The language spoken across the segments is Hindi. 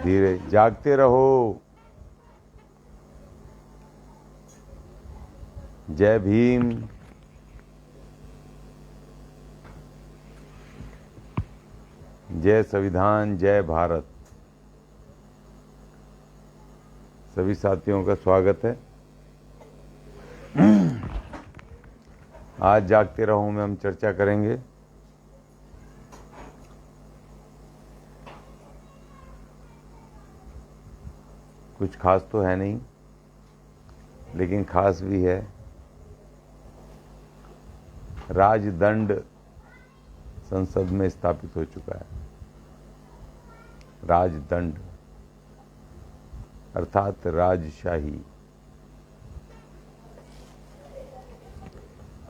धीरे, जागते रहो। जय भीम। जय संविधान, जय भारत। सभी साथियों का स्वागत है। आज जागते रहो में हम चर्चा करेंगे कुछ खास तो है नहीं, लेकिन खास भी है। राजदंड संसद में स्थापित हो चुका है। राजदंड अर्थात राजशाही।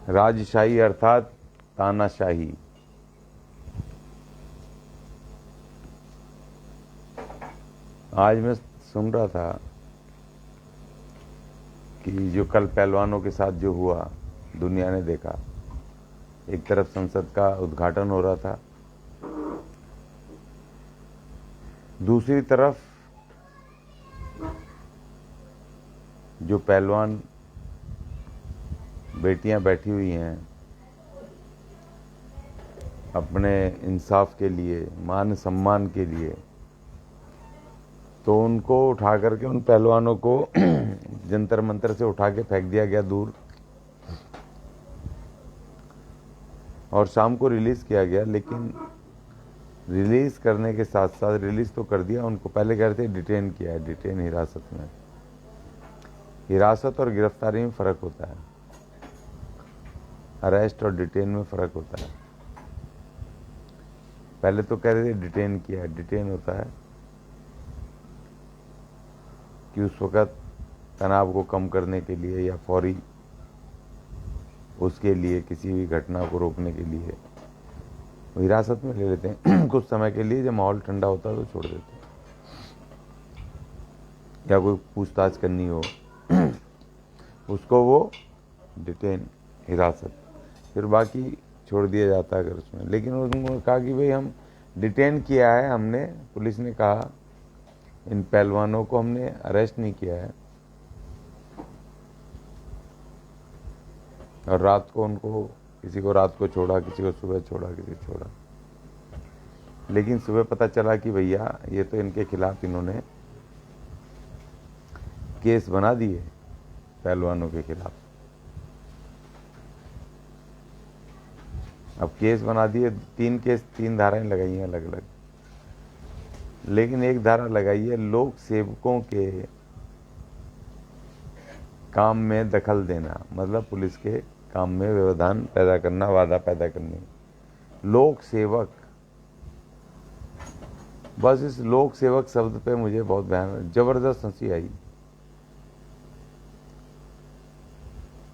राजशाही अर्थात तानाशाही। आज मैं सुन रहा था कि जो कल पहलवानों के साथ जो हुआ, दुनिया ने देखा। एक तरफ संसद का उद्घाटन हो रहा था, दूसरी तरफ जो पहलवान बेटियां बैठी हुई हैं अपने इंसाफ के लिए, मान सम्मान के लिए, तो उनको उठा करके, उन पहलवानों को जंतर मंतर से उठा के फेंक दिया गया दूर, और शाम को रिलीज़ किया गया। लेकिन रिलीज़ करने के साथ साथ, रिलीज़ तो कर दिया उनको, पहले कह रहे थे डिटेन किया है, डिटेन हिरासत में। हिरासत और गिरफ्तारी में फ़र्क होता है। अरेस्ट और डिटेन में फ़र्क होता है। पहले तो कह रहे थे डिटेन किया है। डिटेन होता है कि उस वक़्त तनाव को कम करने के लिए या फौरी उसके लिए, किसी भी घटना को रोकने के लिए हिरासत में ले लेते हैं कुछ समय के लिए। जब माहौल ठंडा होता है तो छोड़ देते हैं, या कोई पूछताछ करनी हो उसको वो डिटेन, हिरासत, फिर बाकी छोड़ दिया जाता है अगर उसमें। लेकिन उन्होंने कहा कि भाई हम डिटेन किया है, हमने, पुलिस ने कहा इन पहलवानों को हमने अरेस्ट नहीं किया है, और रात को उनको, किसी को रात को छोड़ा, किसी को सुबह छोड़ा, किसी को छोड़ा। लेकिन सुबह पता चला कि भैया ये तो इनके खिलाफ इन्होंने केस बना दिए, पहलवानों के खिलाफ। अब केस बना दिए, 3 केस, 3 धाराएं लगाई हैं अलग अलग। लेकिन एक धारा लगाई है लोक सेवकों के काम में दखल देना, मतलब पुलिस के काम में व्यवधान पैदा करना, बाधा पैदा करनी। लोक सेवक, बस इस लोक सेवक शब्द पे मुझे बहुत जबरदस्त हंसी आई।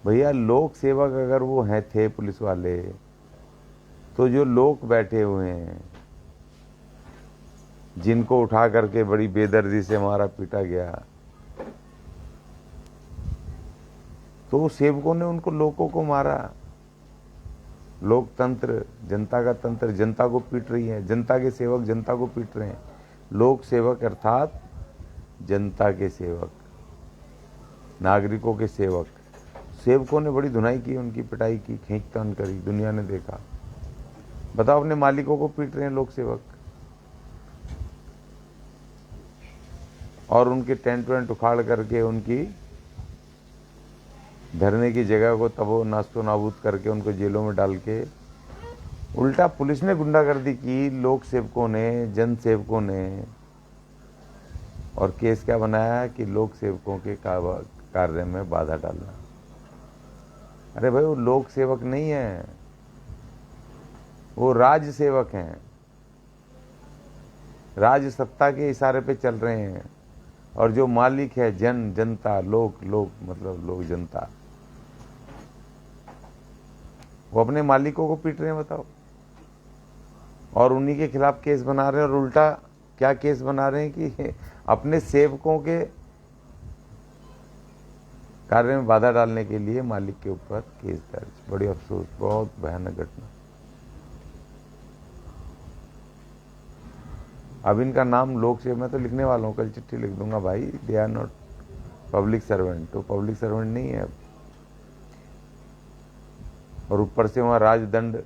भैया लोक सेवक अगर वो हैं, थे पुलिस वाले, तो जो लोग बैठे हुए हैं जिनको उठा करके बड़ी बेदर्दी से मारा पीटा गया, तो सेवकों ने उनको, लोगों को मारा। लोकतंत्र, जनता का तंत्र, जनता को पीट रही है, जनता के सेवक जनता को पीट रहे हैं। लोक सेवक अर्थात जनता के सेवक, नागरिकों के सेवक। सेवकों ने बड़ी धुनाई की, उनकी पिटाई की, खींचतान करी, दुनिया ने देखा। बताओ, अपने मालिकों को पीट रहे हैं लोक सेवक, और उनके टेंट वेंट उखाड़ करके, उनकी धरने की जगह को तबो नास्तो नाबूद करके उनको जेलों में डाल के, उल्टा पुलिस ने गुंडागर्दी की, लोक सेवकों ने, जन सेवकों ने। और केस क्या बनाया कि लोक सेवकों के कार्य में बाधा डालना। अरे भाई, वो लोक सेवक नहीं है, वो राज सेवक हैं। राज सत्ता के इशारे पे चल रहे हैं, और जो मालिक है जनता, लोक मतलब लोग, जनता, वो अपने मालिकों को पीट रहे हैं। बताओ, और उन्हीं के खिलाफ केस बना रहे हैं। और उल्टा क्या केस बना रहे हैं कि अपने सेवकों के कार्य में बाधा डालने के लिए मालिक के ऊपर केस दर्ज। बड़ी अफसोस, बहुत भयानक घटना। अब इनका नाम लोक सेवक, मैं तो लिखने वाला हूँ, कल चिट्ठी लिख दूंगा भाई, they are not public servant, तो पब्लिक सर्वेंट नहीं है अब। और ऊपर से वहाँ राजदंड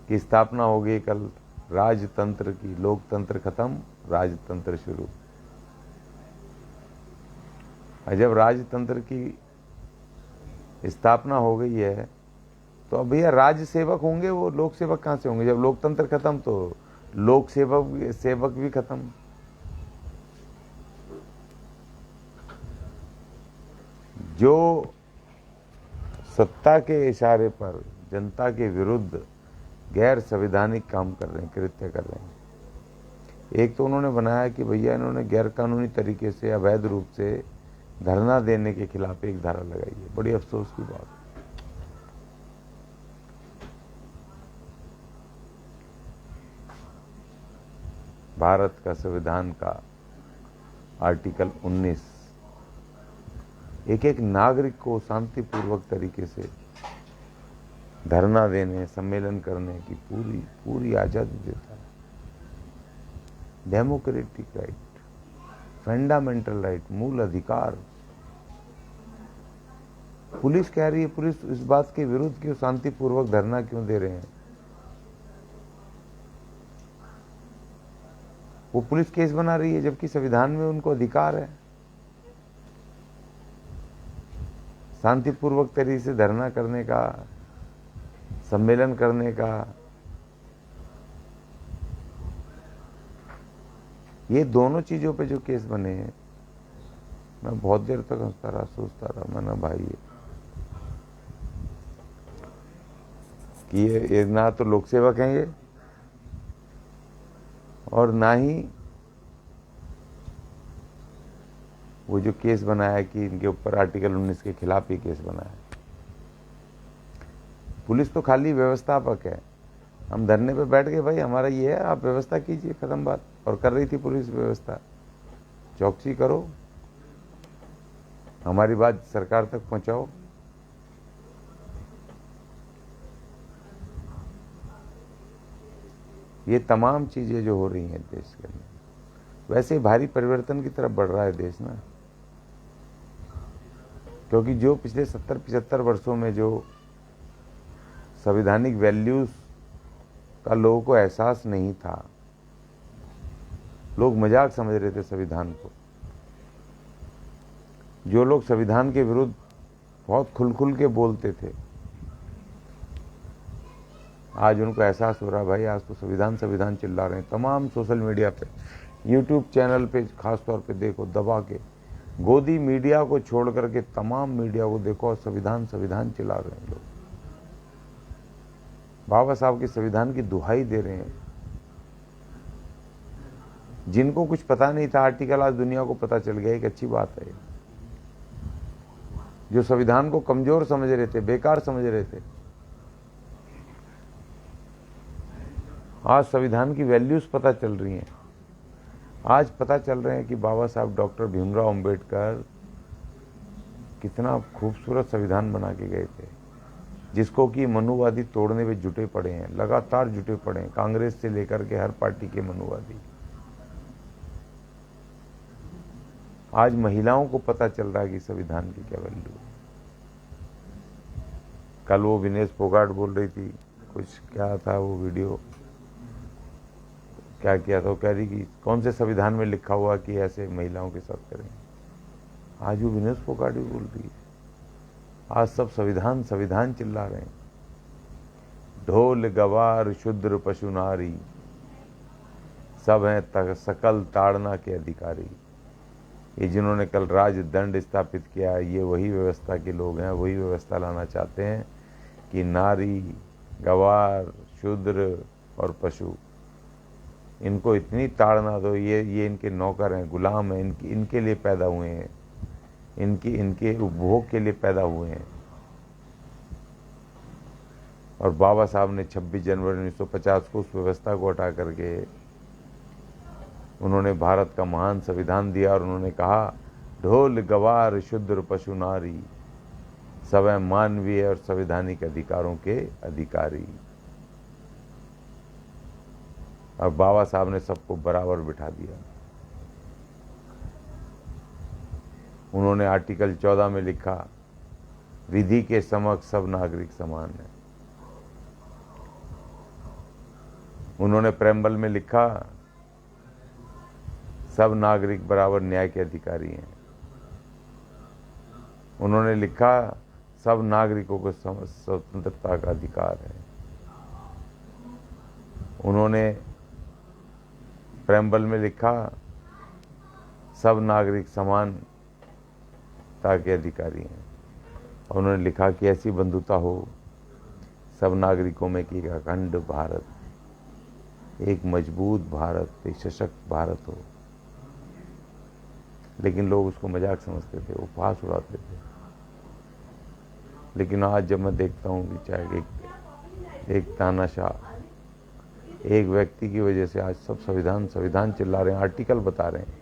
की स्थापना हो गई कल, राजतंत्र की, लोकतंत्र खत्म, राजतंत्र शुरू। और जब राजतंत्र की स्थापना हो गई है तो अब भैया राज सेवक होंगे, वो लोक सेवक कहाँ से होंगे? जब लोकतंत्र खत्म तो लोक सेवक भी खत्म। जो सत्ता के इशारे पर जनता के विरुद्ध गैर संवैधानिक काम कर रहे हैं, कृत्य कर रहे हैं। एक तो उन्होंने बनाया कि भैया इन्होंने गैर कानूनी तरीके से, अवैध रूप से धरना देने के खिलाफ एक धारा लगाई है। बड़ी अफसोस की बात। भारत का संविधान का आर्टिकल 19 एक एक नागरिक को शांतिपूर्वक तरीके से धरना देने, सम्मेलन करने की पूरी आजादी देता है। डेमोक्रेटिक राइट, फंडामेंटल राइट, मूल अधिकार। पुलिस कह रही है, पुलिस इस बात के विरुद्ध क्यों शांतिपूर्वक धरना क्यों दे रहे हैं? वो पुलिस केस बना रही है, जबकि संविधान में उनको अधिकार है शांतिपूर्वक तरीके से धरना करने का, सम्मेलन करने का। ये दोनों चीजों पे जो केस बने हैं, मैं बहुत देर तक हंसता रहा, सोचता रहा, मैंने भाई कि ये ना तो लोक सेवक हैं ये, और ना ही वो जो केस बनाया है कि इनके ऊपर आर्टिकल 19 के खिलाफ ही केस बनाया है। पुलिस तो खाली व्यवस्थापक है। हम धरने पे बैठ गए, भाई हमारा ये है, आप व्यवस्था कीजिए, खत्म बात। और कर रही थी पुलिस व्यवस्था, चौकसी करो, हमारी बात सरकार तक पहुंचाओ। ये तमाम चीजें जो हो रही हैं देश के अंदर, वैसे भारी परिवर्तन की तरफ बढ़ रहा है देश ना, क्योंकि जो पिछले 70-75 वर्षों में जो संवैधानिक वैल्यूज का लोगों को एहसास नहीं था, लोग मजाक समझ रहे थे संविधान को। जो लोग संविधान के विरुद्ध बहुत खुल के बोलते थे, आज उनको एहसास हो रहा, भाई आज तो संविधान चिल्ला रहे हैं। तमाम सोशल मीडिया पे, यूट्यूब चैनल पे खास तौर पे देखो, दबा के गोदी मीडिया को छोड़ करके तमाम मीडिया को देखो, और संविधान चिल्ला रहे हैं लोग। बाबा साहब के संविधान की दुहाई दे रहे हैं। जिनको कुछ पता नहीं था आर्टिकल, आज दुनिया को पता चल गया। एक अच्छी बात है। जो संविधान को कमजोर समझ रहे थे, बेकार समझ रहे थे, आज संविधान की वैल्यूज पता चल रही हैं। आज पता चल रहे हैं कि बाबा साहब डॉक्टर भीमराव अंबेडकर कितना खूबसूरत संविधान बना के गए थे, जिसको कि मनुवादी तोड़ने पे जुटे पड़े हैं, लगातार जुटे पड़े हैं, कांग्रेस से लेकर के हर पार्टी के मनुवादी। आज महिलाओं को पता चल रहा है कि संविधान की क्या वैल्यू है। कल वो विनेश फोगाट बोल रही थी, कुछ क्या था वो वीडियो, क्या किया था, वो कह रही कि कौन से संविधान में लिखा हुआ कि ऐसे महिलाओं के साथ करें। आज वो विनेश फोगाट भी बोल रही है। आज सब संविधान चिल्ला रहे हैं। ढोल गवार शूद्र पशु नारी, सब हैं सकल ताड़ना के अधिकारी। ये जिन्होंने कल राजदंड स्थापित किया, ये वही व्यवस्था के लोग हैं, वही व्यवस्था लाना चाहते हैं कि नारी, गवार, शूद्र और पशु, इनको इतनी ताड़ना दो। ये इनके नौकर हैं, गुलाम हैं, इनके लिए पैदा हुए हैं, इनके उपभोग के लिए पैदा हुए हैं। और बाबा साहब ने 26 जनवरी 1950 को उस व्यवस्था को हटा करके उन्होंने भारत का महान संविधान दिया, और उन्होंने कहा, ढोल गवार शूद्र पशु नारी, सब हैं मानवीय और संवैधानिक अधिकारों के अधिकारी। और बाबा साहब ने सबको बराबर बिठा दिया। उन्होंने आर्टिकल 14 में लिखा, विधि के समक्ष सब नागरिक समान है। उन्होंने प्रेम्बल में लिखा, सब नागरिक बराबर न्याय के अधिकारी हैं। उन्होंने लिखा, सब नागरिकों को स्वतंत्रता का अधिकार है। उन्होंने प्रेम्बल में लिखा, सब नागरिक समानता के अधिकारी हैं। उन्होंने लिखा कि ऐसी बंधुता हो सब नागरिकों में कि एक अखंड भारत, एक मजबूत भारत, एक सशक्त भारत हो। लेकिन लोग उसको मजाक समझते थे, उपहास उड़ाते थे। लेकिन आज जब मैं देखता हूँ कि चाहे एक तानाशाह, एक व्यक्ति की वजह से आज सब संविधान चिल्ला रहे हैं, आर्टिकल बता रहे हैं।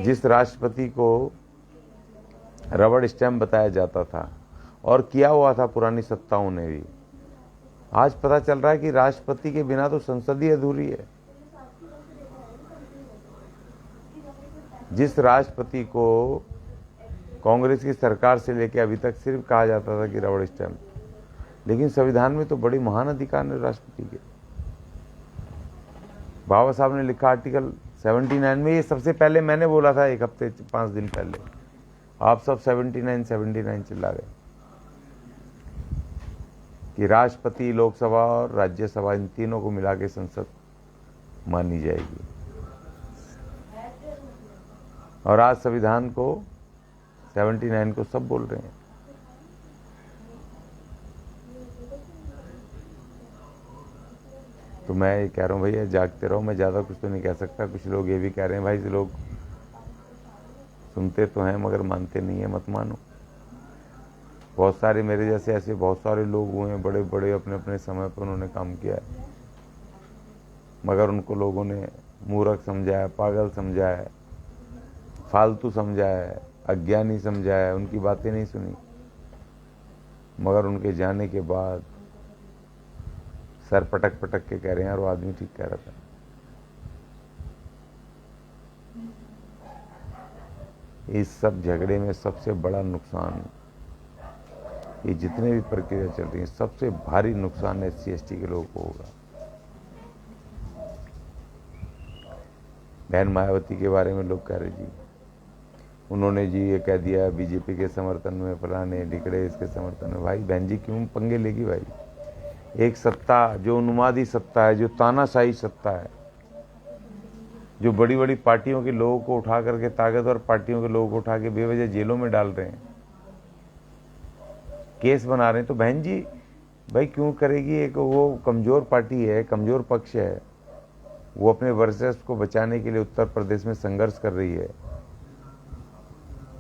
जिस राष्ट्रपति को रबड़ स्टैम्प बताया जाता था और किया हुआ था पुरानी सत्ताओं ने भी, आज पता चल रहा है कि राष्ट्रपति के बिना तो संसद ही अधूरी है। जिस राष्ट्रपति को कांग्रेस की सरकार से लेकर अभी तक सिर्फ कहा जाता था कि रबड़ स्टैम्प, लेकिन संविधान में तो बड़ी महान अधिकार है राष्ट्रपति के। बाबा साहब ने लिखा आर्टिकल 79 में, ये सबसे पहले मैंने बोला था 1 हफ्ते 5 दिन पहले, आप सब 79 चिल्ला गए कि राष्ट्रपति, लोकसभा और राज्यसभा, इन तीनों को मिला के संसद मानी जाएगी। और आज संविधान को 79 को सब बोल रहे हैं। तो मैं ये कह रहा हूँ भैया जागते रहो। मैं ज़्यादा कुछ तो नहीं कह सकता। कुछ लोग ये भी कह रहे हैं भाई, लोग सुनते तो हैं मगर मानते नहीं है, मत मानो। बहुत सारे मेरे जैसे ऐसे बहुत सारे लोग हुए हैं, बड़े बड़े अपने अपने समय पर उन्होंने काम किया है, मगर उनको लोगों ने मूर्ख समझा है, पागल समझा है, फालतू समझा है, अज्ञानी समझा है, उनकी बातें नहीं सुनी। मगर उनके जाने के बाद सर पटक पटक के कह रहे हैं यार वो आदमी ठीक कह रहा था। इस सब झगड़े में सबसे बड़ा नुकसान, ये जितने भी प्रक्रिया चल रही है, सबसे भारी नुकसान SC/ST के लोगों को होगा। बहन मायावती के बारे में लोग कह रहे जी, उन्होंने जी ये कह दिया बीजेपी के समर्थन में, फलाने ढिकड़े इसके समर्थन में। भाई बहन जी क्यों पंगे लेगी भाई? एक सत्ता जो उन्मादी सत्ता है, जो तानाशाही सत्ता है, जो बड़ी बड़ी पार्टियों के लोगों को उठा करके, ताकतवर पार्टियों के लोगों को उठा के बेवजह जेलों में डाल रहे हैं, केस बना रहे हैं, तो बहन जी भाई क्यों करेगी? एक वो कमजोर पार्टी है, कमजोर पक्ष है, वो अपने वर्चस्व को बचाने के लिए उत्तर प्रदेश में संघर्ष कर रही है,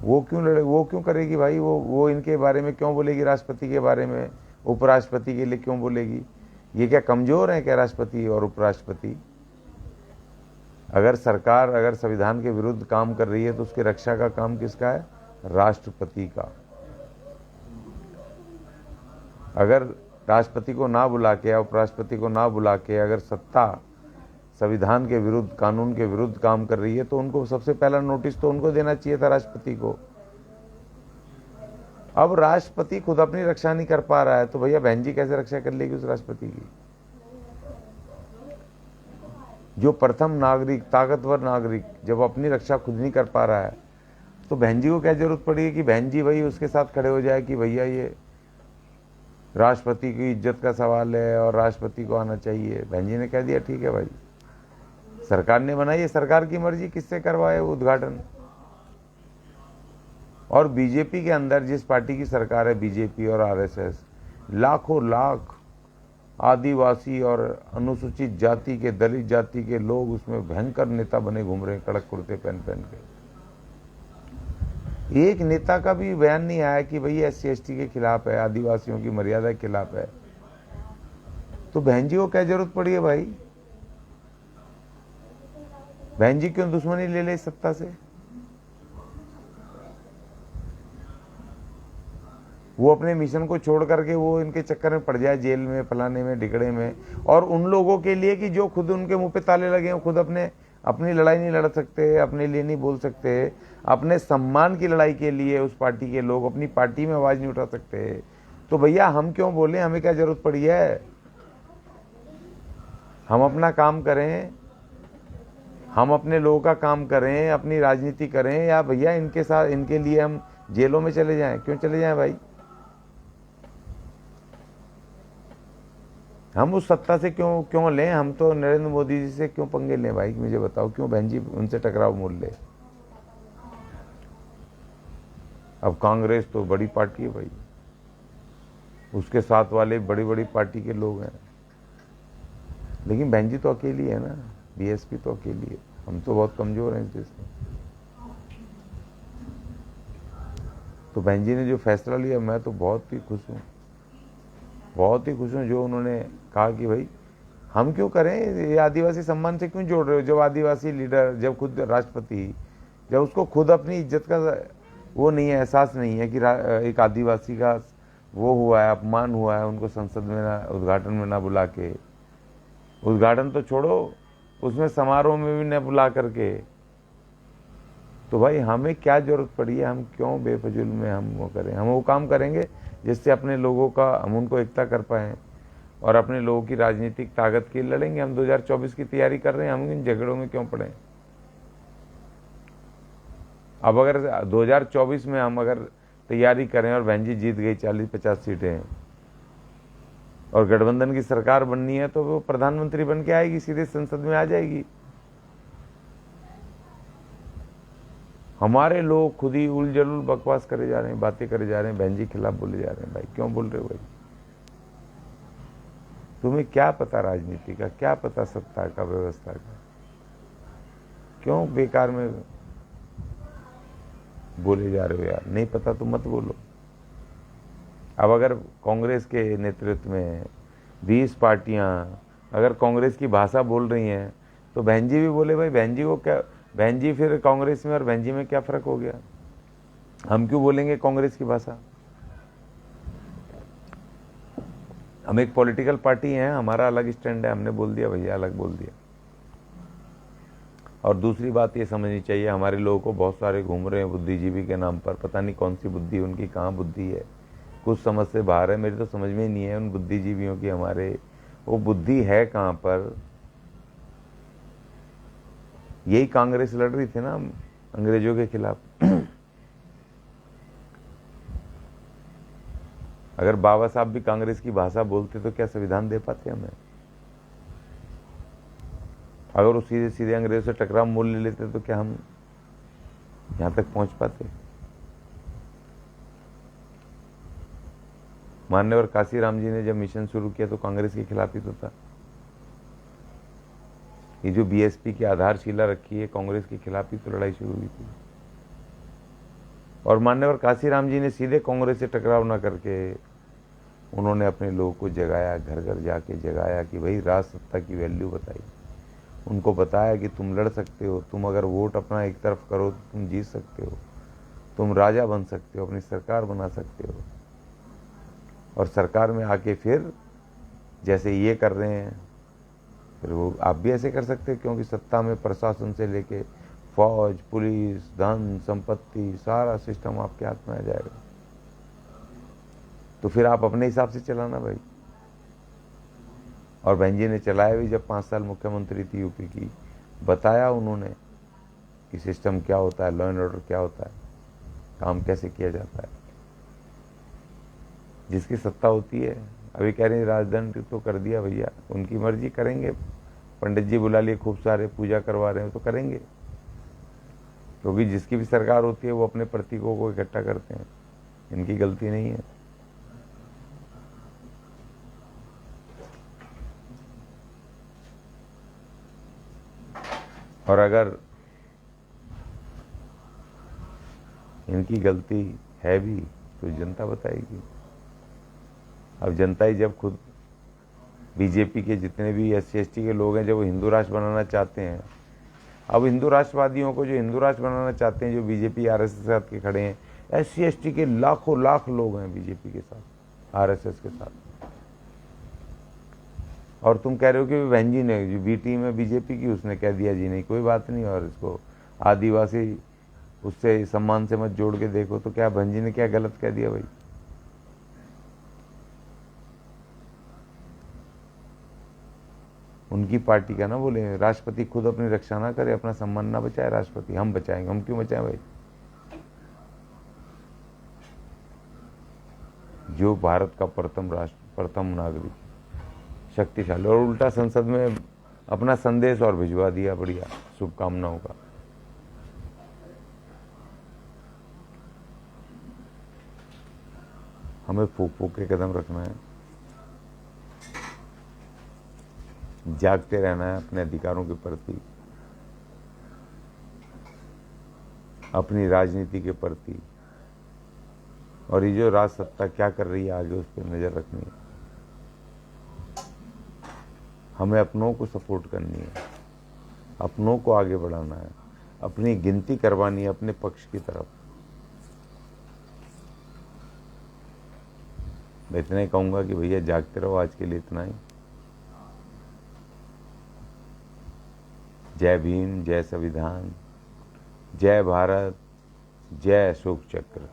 वो क्यों लड़े? वो क्यों करेगी भाई? वो इनके बारे में क्यों बोलेगी? राष्ट्रपति के बारे में, उपराष्ट्रपति के लिए क्यों बोलेगी? ये क्या कमजोर है क्या राष्ट्रपति और उपराष्ट्रपति? अगर सरकार अगर संविधान के विरुद्ध काम कर रही है तो उसकी रक्षा का काम किसका है? राष्ट्रपति का। अगर राष्ट्रपति को ना बुला के या उपराष्ट्रपति को ना बुला के अगर सत्ता संविधान के विरुद्ध, कानून के विरुद्ध काम कर रही है तो उनको सबसे पहला नोटिस तो उनको देना चाहिए था, राष्ट्रपति को। अब राष्ट्रपति खुद अपनी रक्षा नहीं कर पा रहा है तो भैया बहन जी कैसे रक्षा कर लेगी उस राष्ट्रपति की? जो प्रथम नागरिक, ताकतवर नागरिक, जब अपनी रक्षा खुद नहीं कर पा रहा है तो बहन जी को क्या जरूरत पड़ी है कि बहन जी भाई उसके साथ खड़े हो जाए कि भैया ये राष्ट्रपति की इज्जत का सवाल है और राष्ट्रपति को आना चाहिए। बहन जी ने कह दिया ठीक है भाई, सरकार ने बनाई है, सरकार की मर्जी, किससे करवाए उद्घाटन। और बीजेपी के अंदर जिस पार्टी की सरकार है, बीजेपी और RSS, लाखों लाख आदिवासी और अनुसूचित जाति के, दलित जाति के लोग उसमें भयंकर नेता बने घूम रहे हैं, कड़क कुर्ते पहन पहन के। एक नेता का भी बयान नहीं आया कि भाई SC/ST के खिलाफ है, आदिवासियों की मर्यादा के खिलाफ है। तो बहन जी को क्या जरूरत पड़ी है भाई? बहन जी क्यों दुश्मनी ले ले सत्ता से? वो अपने मिशन को छोड़ करके वो इनके चक्कर में पड़ जाए, जेल में, फलाने में, ढिकड़े में। और उन लोगों के लिए कि जो खुद उनके मुंह पे ताले लगे हैं, खुद अपनी लड़ाई नहीं लड़ सकते, अपने लिए नहीं बोल सकते, अपने सम्मान की लड़ाई के लिए उस पार्टी के लोग अपनी पार्टी में आवाज नहीं उठा सकते, तो भैया हम क्यों बोले? हमें क्या जरूरत पड़ी है? हम अपना काम करें, हम अपने लोगों का काम करें, अपनी राजनीति करें, या भैया इनके साथ, इनके लिए हम जेलों में चले जाएं? क्यों चले जाएं भाई? हम उस सत्ता से क्यों लें? हम तो नरेंद्र मोदी जी से क्यों पंगे लें भाई? मुझे बताओ, क्यों बहन जी उनसे टकराव मोल ले? अब कांग्रेस तो बड़ी पार्टी है भाई, उसके साथ वाले बड़ी बड़ी पार्टी के लोग हैं, लेकिन बहन जी तो अकेली है ना, बीएसपी तो अकेली है। हम तो बहुत कमजोर हैं इस देश में। तो बहन जी ने जो फैसला लिया, मैं तो बहुत ही खुश हूँ, बहुत ही खुश हूँ। जो उन्होंने कहा कि भाई हम क्यों करें, ये आदिवासी सम्मान से क्यों जोड़ रहे हो? जब आदिवासी लीडर, जब खुद राष्ट्रपति, जब उसको खुद अपनी इज्जत का वो नहीं है, एहसास नहीं है कि एक आदिवासी का वो हुआ है, अपमान हुआ है, उनको संसद में ना, उद्घाटन में ना बुला के, उद्घाटन तो छोड़ो, उसमें समारोह में भी न बुला करके, तो भाई हमें क्या जरूरत पड़ी है? हम क्यों बेफजूल में हम वो करें? हम वो काम करेंगे जिससे अपने लोगों का, हम उनको एकता कर पाएँ और अपने लोगों की राजनीतिक ताकत के लिए लड़ेंगे। हम 2024 की तैयारी कर रहे हैं, हम इन झगड़ों में क्यों पड़े? अब अगर 2024 में हम अगर तैयारी करें और बहन जी जीत गई 40-50 सीटें और गठबंधन की सरकार बननी है, तो वो प्रधानमंत्री बन के आएगी, सीधे संसद में आ जाएगी। हमारे लोग खुद ही उलझुल बकवास करे जा रहे हैं, बातें करे जा रहे हैं, बहन जी खिलाफ बोले जा रहे हैं। भाई क्यों बोल रहे हो भाई? तुम्हें क्या पता राजनीति का, क्या पता सत्ता का, व्यवस्था का? क्यों बेकार में बोले जा रहे हो यार? नहीं पता तो मत बोलो। अब अगर कांग्रेस के नेतृत्व में 20 पार्टियां अगर कांग्रेस की भाषा बोल रही हैं, तो बहन जी भी बोले भाई, बहन जी को क्या, बहन जी फिर कांग्रेस में और बहन जी में क्या फर्क हो गया? हम क्यों बोलेंगे कांग्रेस की भाषा? हम एक पॉलिटिकल पार्टी हैं, हमारा अलग स्टैंड है, हमने बोल दिया भैया, अलग बोल दिया। और दूसरी बात ये समझनी चाहिए, हमारे लोगों को बहुत सारे घूम रहे हैं बुद्धिजीवी के नाम पर, पता नहीं कौन सी बुद्धि उनकी, कहाँ बुद्धि है, कुछ समझ से बाहर है। मेरी तो समझ में ही नहीं है उन बुद्धिजीवियों की, हमारे वो बुद्धि है कहाँ पर? यही कांग्रेस लड़ रही थी ना अंग्रेजों के खिलाफ। अगर बाबा साहब भी कांग्रेस की भाषा बोलते तो क्या संविधान दे पाते हमें? अगर वो सीधे सीधे अंग्रेजों से टकराव मोल ले लेते तो क्या हम यहां तक पहुंच पाते? मान्यवर काशीराम जी ने जब मिशन शुरू किया तो कांग्रेस के खिलाफ ही तो था। ये जो बीएसपी की आधारशिला रखी है, कांग्रेस के खिलाफ ही तो लड़ाई शुरू हुई थी। और मान्यवर काशीराम जी ने सीधे कांग्रेस से टकराव ना करके उन्होंने अपने लोगों को जगाया, घर घर जाके जगाया कि भाई राज सत्ता की वैल्यू बताई, उनको बताया कि तुम लड़ सकते हो, तुम अगर वोट अपना एक तरफ करो तो तुम जीत सकते हो, तुम राजा बन सकते हो, अपनी सरकार बना सकते हो। और सरकार में आके फिर जैसे ये कर रहे हैं, फिर वो आप भी ऐसे कर सकते हो, क्योंकि सत्ता में प्रशासन से लेके फौज, पुलिस, धन संपत्ति, सारा सिस्टम आपके हाथ में आ जाएगा। तो फिर आप अपने हिसाब से चलाना भाई। और बहन जी ने चलाया भी, जब 5 साल मुख्यमंत्री थी यूपी की, बताया उन्होंने कि सिस्टम क्या होता है, लॉ एंड ऑर्डर क्या होता है, काम कैसे किया जाता है। जिसकी सत्ता होती है, अभी कह रहे हैं राजदंड तो कर दिया भैया, उनकी मर्जी, करेंगे। पंडित जी बुला लिए खूब सारे, पूजा करवा रहे हैं तो करेंगे, क्योंकि जिसकी भी सरकार होती है वो अपने प्रतीकों को इकट्ठा करते हैं, इनकी गलती नहीं है। और अगर इनकी गलती है भी तो जनता बताएगी। अब जनता ही जब खुद बीजेपी के जितने भी SC/ST के लोग हैं, जब वो हिंदू राष्ट्र बनाना चाहते हैं, अब हिंदू राष्ट्रवादियों को जो हिंदू राष्ट्र बनाना चाहते हैं, जो बीजेपी RSS के साथ के खड़े हैं, SC ST के लाखों लाख लोग हैं बीजेपी के साथ, RSS के साथ। और तुम कह रहे हो कि बहन जी ने जो बी टीम है बीजेपी की उसने कह दिया जी नहीं, कोई बात नहीं। और इसको आदिवासी उससे सम्मान से मत जोड़ के देखो, तो क्या बहन जी ने क्या गलत कह दिया भाई? उनकी पार्टी का ना बोले, राष्ट्रपति खुद अपनी रक्षा ना करे, अपना सम्मान ना बचाए, राष्ट्रपति हम बचाएंगे। हम क्यों बचाएं भाई? जो भारत का प्रथम नागरिक, शक्तिशाली, और उल्टा संसद में अपना संदेश और भिजवा दिया, बढ़िया, शुभकामनाओं का। हमें फूक फूक के कदम रखना है, जागते रहना है अपने अधिकारों के प्रति, अपनी राजनीति के प्रति, और ये जो राज सत्ता क्या कर रही है आगे उस पर नजर रखनी है। हमें अपनों को सपोर्ट करनी है, अपनों को आगे बढ़ाना है, अपनी गिनती करवानी है अपने पक्ष की तरफ। मैं इतना ही कहूँगा कि भैया जागते रहो, आज के लिए इतना ही। जय भीम, जय संविधान, जय भारत, जय अशोक चक्र।